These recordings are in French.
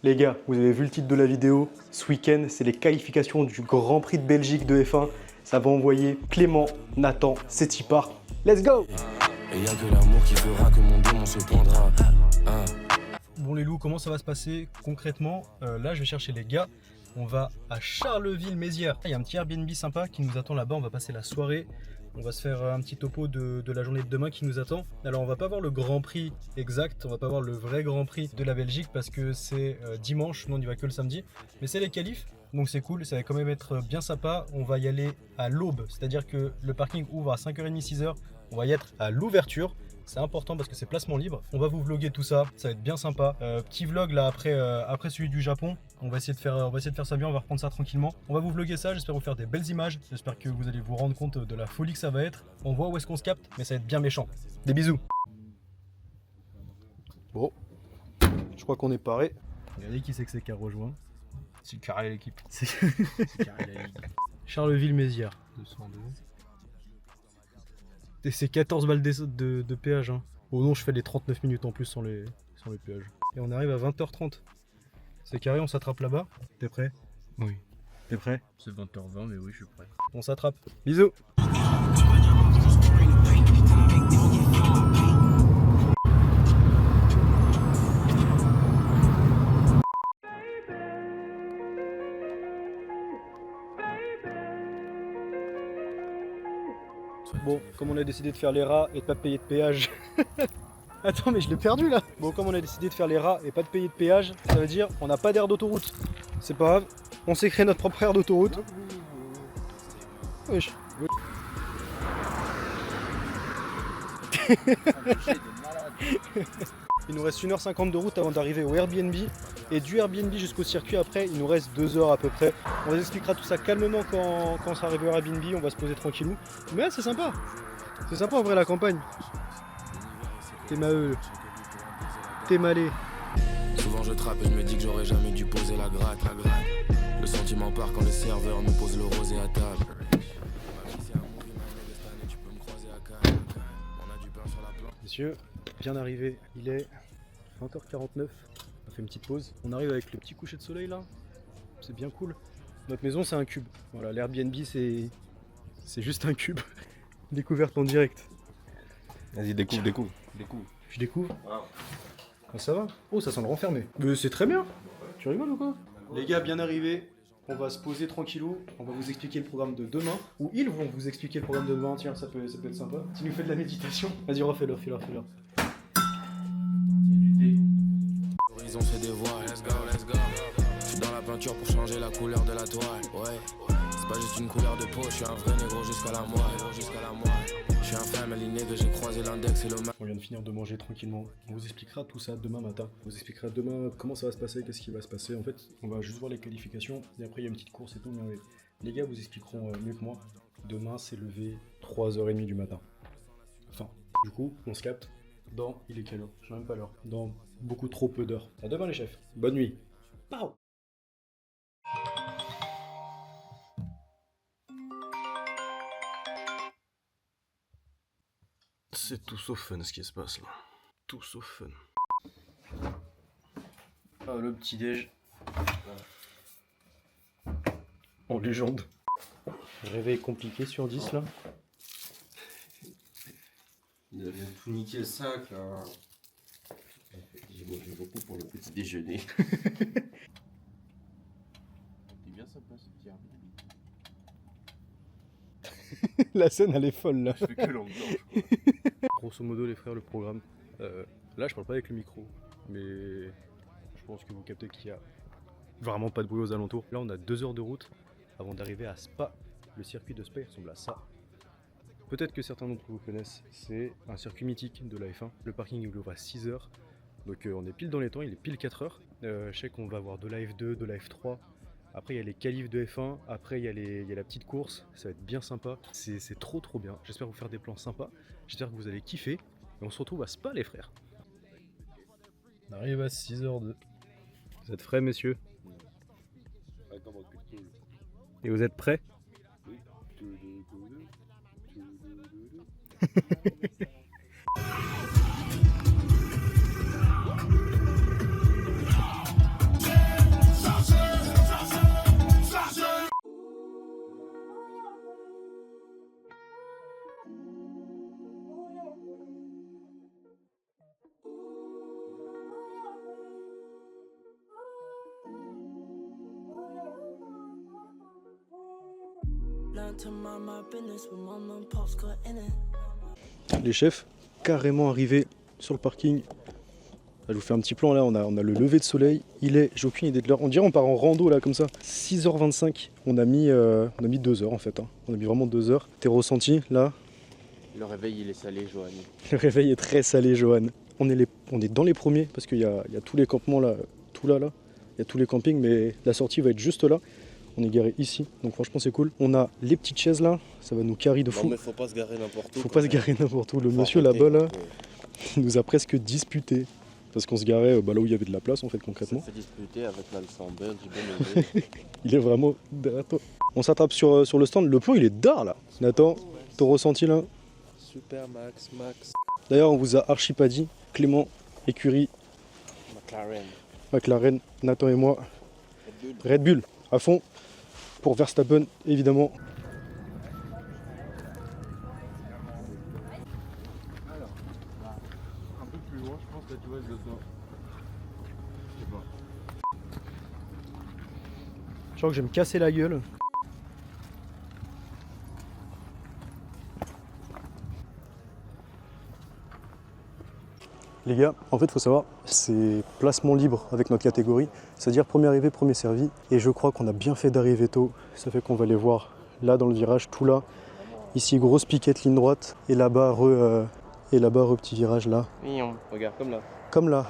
Les gars, vous avez vu le titre de la vidéo. Ce week-end, c'est les qualifications du Grand Prix de Belgique de F1. Ça va envoyer Clément, Nathan, Setipar. Let's go! Et y a que l'amour qui fera que mon démon se poindra. Bon les loups, comment ça va se passer concrètement? Là, je vais chercher les gars. On va à Charleville-Mézières. Il y a un petit Airbnb sympa qui nous attend là-bas. On va passer la soirée. On va se faire un petit topo de la journée de demain qui nous attend. Alors on va pas voir le Grand Prix exact, on va pas voir le vrai Grand Prix de la Belgique parce que c'est dimanche, nous on y va que le samedi. Mais c'est les qualifs, donc c'est cool, ça va quand même être bien sympa. On va y aller à l'aube, c'est-à-dire que le parking ouvre à 5h30, 6h. On va y être à l'ouverture. C'est important parce que c'est placement libre. On va vous vlogger tout ça, ça va être bien sympa. Petit vlog là après celui du Japon. On va essayer de faire ça bien, on va reprendre ça tranquillement. On va vous vlogger ça, j'espère vous faire des belles images. J'espère que vous allez vous rendre compte de la folie que ça va être. On voit où est-ce qu'on se capte, mais ça va être bien méchant. Des bisous. Bon, je crois qu'on est paré. Regardez qui c'est que qui a rejoint. C'est carré l'équipe. C'est Carré la ligue. Charleville-Mézières. 202. Et c'est 14 balles de péage. Hein. Oh non, je fais les 39 minutes en plus sans les péages. Et on arrive à 20h30. C'est carré, on s'attrape là-bas. T'es prêt? Oui. T'es prêt? C'est 20h20, mais oui, je suis prêt. On s'attrape. Bisous. Bon, comme on a décidé de faire les rats et de pas payer de péage. Attends, mais je l'ai perdu là. Bon, comme on a décidé de faire les rats et pas de payer de péage, ça veut dire on n'a pas d'aire d'autoroute. C'est pas grave, on s'est créé notre propre aire d'autoroute. Wesh. Il nous reste 1h50 de route avant d'arriver au Airbnb. Et du Airbnb jusqu'au circuit, après, il nous reste 2 heures à peu près. On vous expliquera tout ça calmement quand on sera arrivé au Airbnb. On va se poser tranquillou. Mais c'est sympa. C'est sympa en vrai la campagne. T'es maheux. T'es malé. Souvent je trappe et je me dis que j'aurais jamais dû poser la gratte. Le sentiment part quand le serveur me pose le rosé à table. Messieurs, bien arrivé. Il est 20h49. On fait une petite pause. On arrive avec le petit coucher de soleil là. C'est bien cool. Notre maison c'est un cube. Voilà, l'Airbnb c'est juste un cube. Découverte en direct. Vas-y, découvre. Je découvre. Ah, ça va? Oh, ça sent le renfermé. Mais c'est très bien. Tu rigoles ou quoi? Les gars, bien arrivés. On va se poser tranquillou. On va vous expliquer le programme de demain. Ou ils vont vous expliquer le programme de demain. Tiens, ça peut être sympa. Tu nous fais de la méditation. Vas-y, refais-le, fais-le. L'horizon fait des voiles, let's go. Je suis dans la peinture pour changer la couleur de la toile. Ouais, c'est pas juste une couleur de peau. Je suis un vrai négro jusqu'à la moelle. Je suis un family nègre, j'ai croisé l'index et le mal. On vient de finir de manger tranquillement. On vous expliquera tout ça demain matin. On vous expliquera demain comment ça va se passer, qu'est-ce qui va se passer. En fait, on va juste voir les qualifications et après il y a une petite course et tout. Mais les gars vous expliqueront mieux que moi. Demain, c'est levé 3h30 du matin. Enfin, du coup, on se capte dans... Il est quelle heure? Je sais même pas l'heure. Dans beaucoup trop peu d'heures. À demain les chefs. Bonne nuit. Pow. C'est tout sauf fun ce qui se passe là. Tout sauf fun. Ah, le petit déj. En légende. Réveil compliqué sur 10 là. Il avait tout niqué le sac là. J'ai mangé beaucoup pour le petit déjeuner. C'est bien sympa ce petit Airbnb. La scène elle est folle là. Je fais que l'angle blanche. Grosso modo les frères, le programme. Là je parle pas avec le micro, mais je pense que vous captez qu'il y a vraiment pas de bruit aux alentours. Là on a 2 heures de route avant d'arriver à Spa. Le circuit de Spa il ressemble à ça. Peut-être que certains d'entre vous connaissent, c'est un circuit mythique de la F1. Le parking il ouvre à 6h, donc on est pile dans les temps, il est pile 4h. Je sais qu'on va avoir de la F2, de la F3. Après il y a les qualifs de F1, après il y a la petite course, ça va être bien sympa. C'est trop bien, j'espère vous faire des plans sympas, j'espère que vous allez kiffer. Et on se retrouve à Spa les frères. On arrive à 6h02. Vous êtes frais messieurs? Et vous êtes prêts? Les chefs, carrément arrivés sur le parking. Je vous fais un petit plan là, on a le lever de soleil. Il est, j'ai aucune idée de l'heure. On dirait on part en rando là comme ça. 6h25. On a mis 2 heures en fait. Hein. On a mis vraiment 2 heures. Tes ressentis là? Le réveil, il est salé, Johan. Le réveil est très salé, Johan. On est dans les premiers parce qu'il y a tous les campements là, tout là. Il y a tous les campings, mais la sortie va être juste là. On est garé ici, donc franchement c'est cool. On a les petites chaises là, ça va nous carry de fou. Non mais faut pas se garer n'importe où. Faut pas se garer n'importe où. Le monsieur là-bas là, il nous a presque disputé. Parce qu'on se garait là où il y avait de la place en fait concrètement. Ça fait disputer avec l'ensemble, j'ai bien aimé. Il est vraiment derrière toi. On s'attrape sur le stand. Le plan il est d'art là. Nathan, ton ressenti là? Super Max. D'ailleurs on vous a archi pas dit. Clément, écurie, McLaren, Nathan et moi. Red Bull à fond. Pour Verstappen évidemment. Alors, un peu plus loin, je pense, là tu vois, je le sens. Je sais pas. Je crois que je vais me casser la gueule. Les gars, en fait, il faut savoir, c'est placement libre avec notre catégorie, c'est-à-dire premier arrivé, premier servi. Et je crois qu'on a bien fait d'arriver tôt. Ça fait qu'on va les voir là dans le virage, tout là. Ici, grosse piquette, ligne droite. Et là-bas, petit virage là. Mignon, regarde, comme là. Comme là.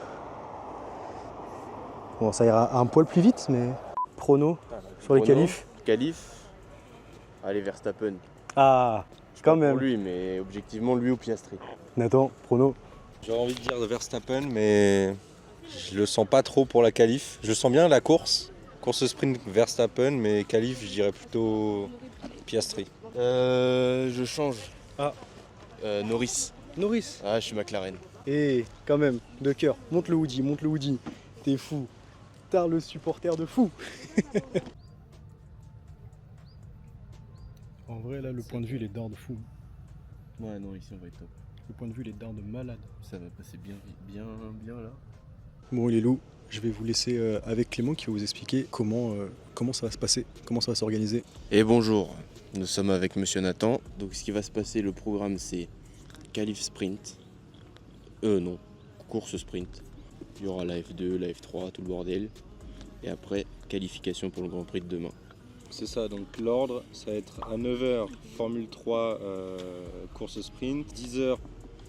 Bon, ça ira un poil plus vite, mais prono sur les qualifs. Qualif. Allez, Verstappen. Ah, quand Pas même. pour lui, mais objectivement, lui ou Piastri. Nathan, prono. J'aurais envie de dire de Verstappen, mais je le sens pas trop pour la qualif. Je sens bien la course sprint Verstappen, mais qualif, je dirais plutôt Piastri. Je change. Ah. Norris. Norris. Ah, je suis McLaren. Et quand même, de cœur. Monte le Woody. T'es fou. T'as le supporter de fou. En vrai, là, le point de vue, il est d'art de fou. Ouais, Norris, on va être top. Le point de vue, il est d'art de malade. Ça va passer bien là. Bon, les loups, je vais vous laisser avec Clément qui va vous expliquer comment ça va se passer, comment ça va s'organiser. Et bonjour, nous sommes avec Monsieur Nathan. Donc ce qui va se passer, le programme c'est qualif sprint. Non, course sprint. Il y aura la F2, la F3, tout le bordel. Et après, qualification pour le Grand Prix de demain. C'est ça, donc l'ordre, ça va être à 9h, Formule 3, course sprint, 10h,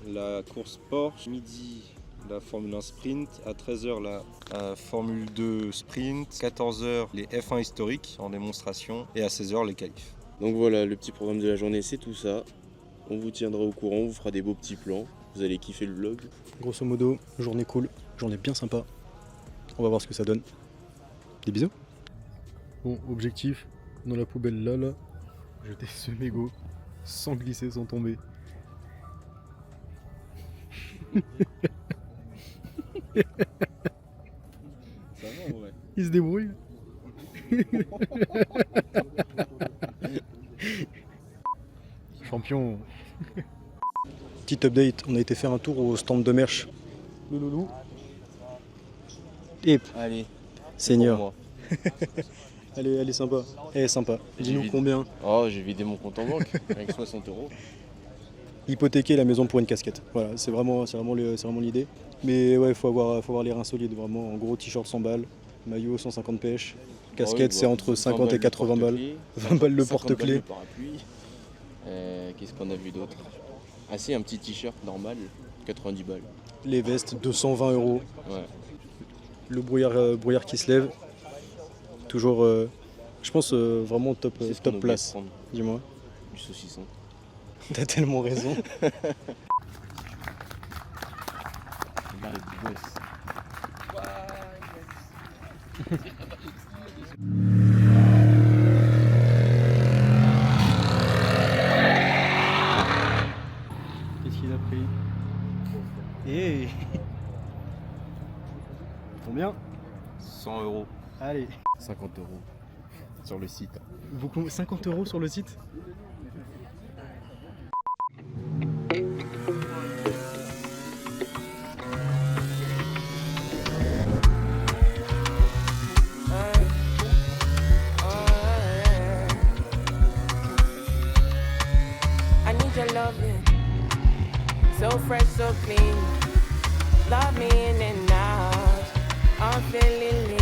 la course Porsche, midi, la Formule 1 sprint, à 13h, la Formule 2 sprint, 14h, les F1 historiques en démonstration, et à 16h, les qualifs. Donc voilà, le petit programme de la journée, c'est tout ça. On vous tiendra au courant, on vous fera des beaux petits plans. Vous allez kiffer le vlog. Grosso modo, journée cool, journée bien sympa. On va voir ce que ça donne. Des bisous. Bon, objectif, dans la poubelle là, jeter ce mégot sans glisser, sans tomber. Ça va, ouais. Il se débrouille. Champion. Petit update, on a été faire un tour au stand de merch. Le loulou. Et Allez, Seigneur. pour moi. Elle est sympa. Elle est sympa. Dis-nous vide. combien. Oh, j'ai vidé mon compte en banque avec 60 €. Hypothéquer la maison pour une casquette. Voilà, c'est vraiment l'idée. Mais ouais, faut avoir les reins solides, vraiment. En gros, t-shirt 100 balles, maillot 150 pêches, casquette c'est entre 50 et 80 balles. 20 balles le porte-clés. Parapluie. Qu'est-ce qu'on a vu d'autre? Ah si, un petit t-shirt normal, 90 balles. Les vestes, 220 €. Ouais. Le brouillard qui se lève. Toujours, je pense, vraiment top, C'est ce qu'on top oublie place. de prendre, Dis-moi. du saucisson. T'as tellement raison. Qu'est-ce qu'il a pris? Et combien? 100 €. Allez. 50 € sur le site. 50 € sur le site? so fresh, so clean. Love me in and out, unfeelingly.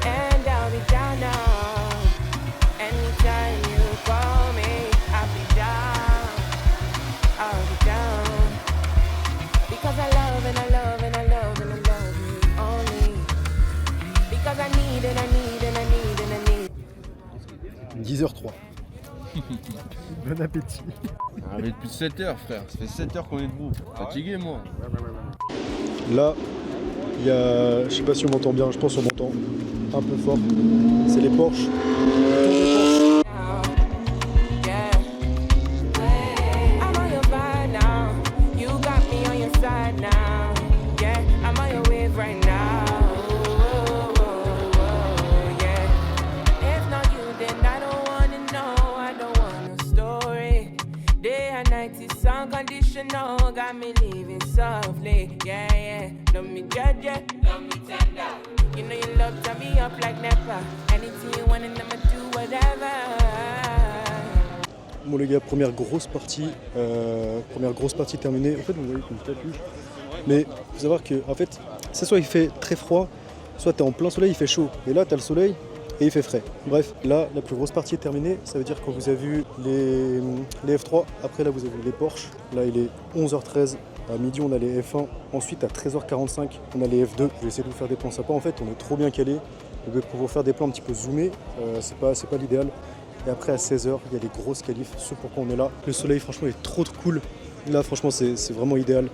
And I'll be down now. Anytime you call me, I'll be down. I'll be down. Because I love and I love and I love and I love you only. Because I need and I need and I need and I need. 10h03. Bon appétit. Ah, mais depuis 7 heures, frère. Ça fait 7 heures qu'on est debout. Fatigué, moi. Là, il y a, je sais pas si on m'entend bien, je pense qu'on m'entend un peu fort. C'est les Porsche. Yeah. I'm on your vibe now. You got me on your side now. Yeah, I'm on your wave right now. Yeah. If not you, then I don't wanna know. I don't want a story. Day and night is unconditional. Got me living softly. Yeah, yeah. Love me judge, love me tender. You know you love to me up like never. Anything you want and I'ma do whatever. Bon les gars, première grosse partie terminée. En fait vous voyez comme tapis. Mais il faut savoir que en fait, c'est soit il fait très froid, soit tu es en plein soleil, il fait chaud. Et là tu as le soleil et il fait frais. Bref, là la plus grosse partie est terminée. Ça veut dire que vous avez vu les F3, après là vous avez les Porsche. Là il est 11h13. À midi, on a les F1. Ensuite, à 13h45, on a les F2. Je vais essayer de vous faire des plans sympas. En fait, on est trop bien calés. Pour vous faire des plans un petit peu zoomés, c'est pas l'idéal. Et après, à 16h, il y a les grosses qualifs. Ce pourquoi on est là. Le soleil, franchement, est trop cool. Là, franchement, c'est vraiment idéal.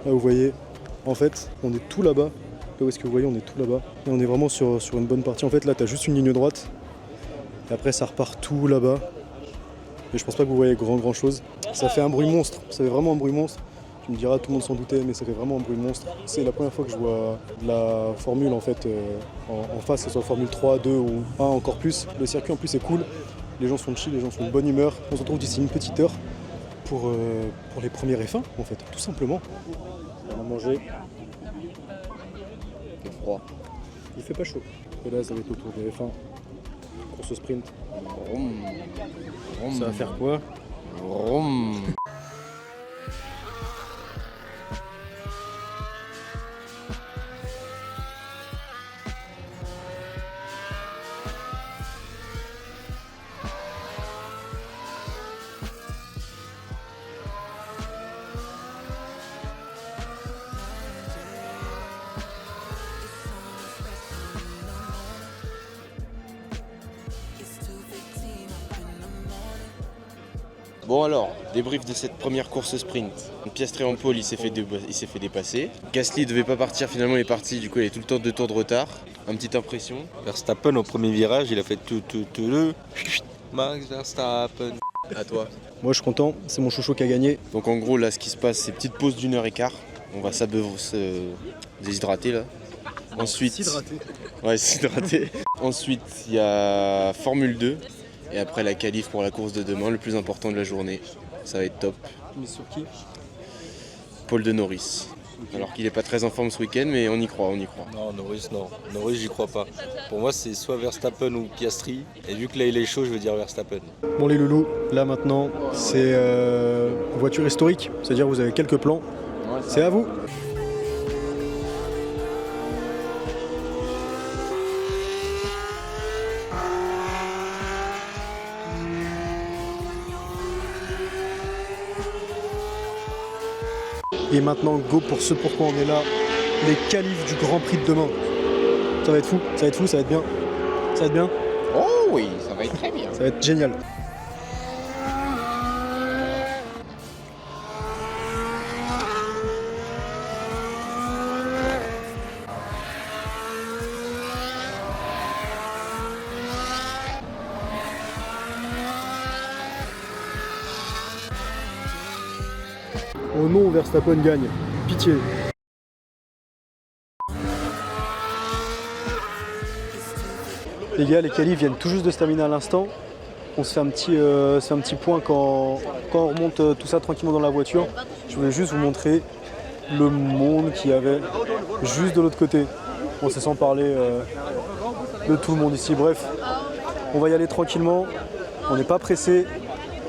Là, vous voyez, en fait, on est tout là-bas. Là où est-ce que vous voyez, on est tout là-bas. Et on est vraiment sur une bonne partie. En fait, là, tu as juste une ligne droite. Et après, ça repart tout là-bas. Et je pense pas que vous voyez grand chose. Ça fait un bruit monstre. Ça fait vraiment un bruit monstre. Tu me diras, tout le monde s'en doutait, mais ça fait vraiment un bruit monstre. C'est la première fois que je vois de la Formule en fait en face, que ce soit Formule 3, 2 ou 1 encore plus. Le circuit en plus est cool, les gens sont chill, les gens sont de bonne humeur. On se retrouve d'ici une petite heure pour les premiers F1 en fait, tout simplement. On va manger. Il fait froid. Il fait pas chaud. Et là ça va être autour des F1. Course sprint. Ça va faire quoi? Bon alors, débrief de cette première course sprint. Piastri en pole, il s'est fait dépasser. Gasly devait pas partir, finalement il est parti, du coup il a tout le temps 2 tours de retard. Une petite impression. Verstappen au premier virage, il a fait tout le Max Verstappen. À toi. Moi je suis content, c'est mon chouchou qui a gagné. Donc en gros là ce qui se passe c'est petite pause d'1h15. On va se déshydrater là. Ensuite. S'hydrater. Ouais, s'hydrater. Ensuite il y a Formule 2. Et après la qualif pour la course de demain, le plus important de la journée. Ça va être top. Mais sur qui? Paul de Norris. Alors qu'il n'est pas très en forme ce week-end, mais on y croit. Non, Norris, non. Norris, j'y crois pas. Pour moi, c'est soit Verstappen ou Piastri. Et vu que là, il est chaud, je veux dire Verstappen. Bon les loulous, là maintenant c'est voiture historique, c'est-à-dire vous avez quelques plans. C'est à vous. Et maintenant, go pour ce pourquoi on est là, les qualifs du Grand Prix de demain. Ça va être fou, ça va être bien. Ça va être bien. Oh oui, ça va être très bien. Ça va être génial. Oh non, Verstappen gagne. Pitié. Les gars, les qualifs viennent tout juste de se terminer à l'instant. On se fait un petit point quand on remonte tout ça tranquillement dans la voiture. Je voulais juste vous montrer le monde qu'il y avait juste de l'autre côté. On s'est sans parler de tout le monde ici. Bref, on va y aller tranquillement. On n'est pas pressé.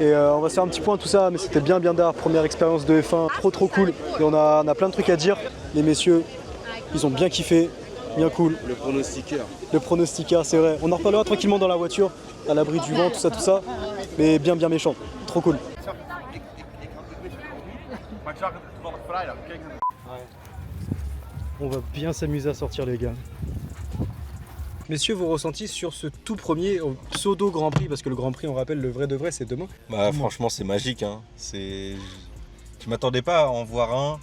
Et on va se faire un petit point tout ça, mais c'était bien d'art, première expérience de F1, trop cool. Et on a plein de trucs à dire. Les messieurs, ils ont bien kiffé, bien cool. Le pronostiqueur. Le pronostiqueur, c'est vrai. On en reparlera tranquillement dans la voiture, à l'abri du vent, tout ça. Mais bien méchant, trop cool. On va bien s'amuser à sortir les gars. Messieurs, vos ressentis sur ce tout premier pseudo Grand Prix, parce que le Grand Prix, on rappelle, le vrai de vrai, c'est demain. Bah, franchement, c'est magique. Hein. Je m'attendais pas à en voir un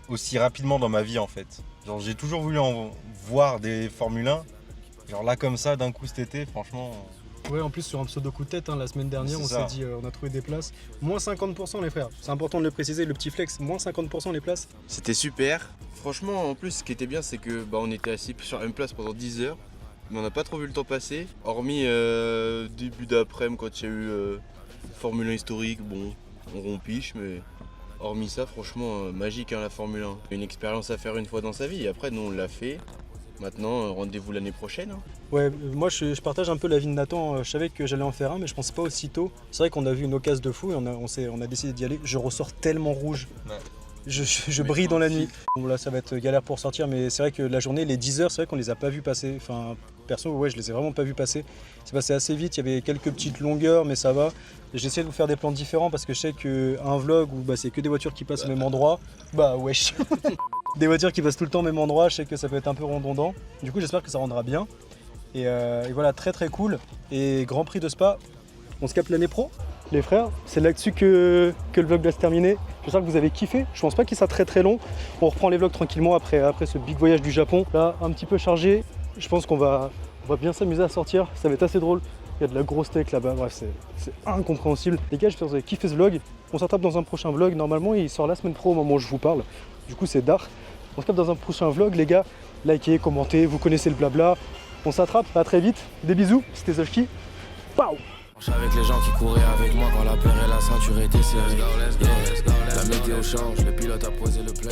aussi rapidement dans ma vie en fait. Genre, j'ai toujours voulu en voir des Formule 1. Genre là, comme ça, d'un coup cet été, franchement. Ouais, en plus sur un pseudo coup de tête, hein, la semaine dernière, C'est on ça. s'est dit, on a trouvé des places. Moins 50% les frères, c'est important de le préciser, le petit flex, moins 50% les places. C'était super. Franchement, en plus, ce qui était bien, c'est que on était assis sur une place pendant 10 heures. Mais on n'a pas trop vu le temps passer. Hormis début d'après-midi, quand il y a eu Formule 1 historique, bon, on rompiche, mais hormis ça, franchement, magique hein, la Formule 1. Une expérience à faire une fois dans sa vie. Après, nous, on l'a fait. Maintenant, rendez-vous l'année prochaine. Hein. Ouais, moi je partage un peu l'avis de Nathan, je savais que j'allais en faire un, mais je pensais pas aussitôt. C'est vrai qu'on a vu une occasion de fou et on a décidé d'y aller. Je ressors tellement rouge. Ouais. Je brille dans la nuit. Bon, là ça va être galère pour sortir, mais c'est vrai que la journée, les 10 heures, c'est vrai qu'on les a pas vus passer. Enfin, perso, ouais, je les ai vraiment pas vus passer. C'est passé assez vite, il y avait quelques petites longueurs, mais ça va. J'ai essayé de vous faire des plans différents parce que je sais qu'un vlog où c'est que des voitures qui passent au même endroit, bah wesh. Des voitures qui passent tout le temps au même endroit, je sais que ça peut être un peu redondant. Du coup, j'espère que ça rendra bien. Et voilà, très cool. Et Grand Prix de Spa, on se capte l'année pro, les frères. C'est là-dessus que le vlog doit se terminer. J'espère que vous avez kiffé. Je pense pas qu'il sera très long. On reprend les vlogs tranquillement après ce big voyage du Japon. Là, un petit peu chargé. Je pense qu'on va bien s'amuser à sortir. Ça va être assez drôle. Il y a de la grosse tech là-bas. Bref, c'est incompréhensible. Les gars, j'espère que vous avez kiffé ce vlog. On se rattrape dans un prochain vlog. Normalement, il sort la semaine pro au moment où je vous parle. Du coup, c'est dark. On se capte dans un prochain vlog, les gars. Likez, commentez, vous connaissez le blabla. On s'attrape, à très vite. Des bisous, c'était Zofki. Pow! Avec les gens qui couraient avec moi quand la peur et la ceinture étaient serrées. Yeah. La météo change, le pilote a posé le play.